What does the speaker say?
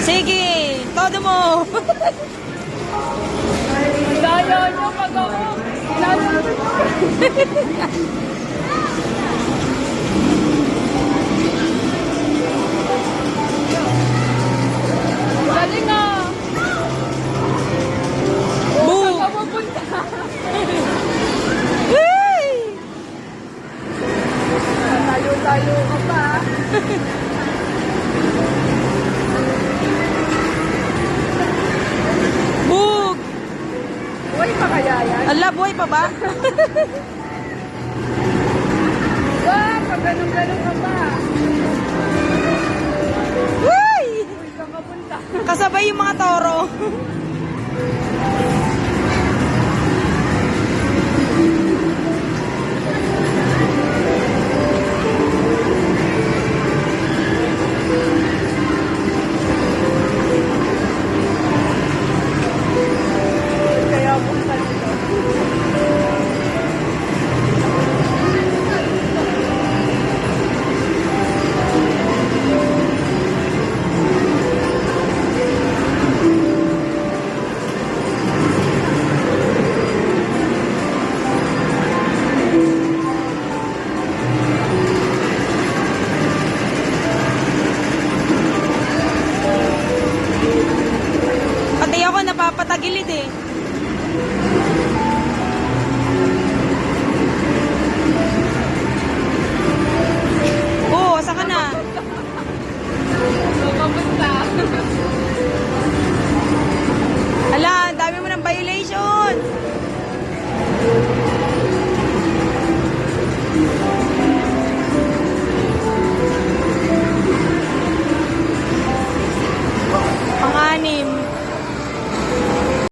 Sige, todo mo. Daya nyo pag ako. Galing ah. Boom! Saan ka pupunta? Hey! Tayo-tayo ka pa. Bug! Uy, pa kaya yan? Ala, buhay pa ba? Wah, pag ganun-ganun ka pa. Uy! Uy, saan ka punta? Kasabay yung mga toro.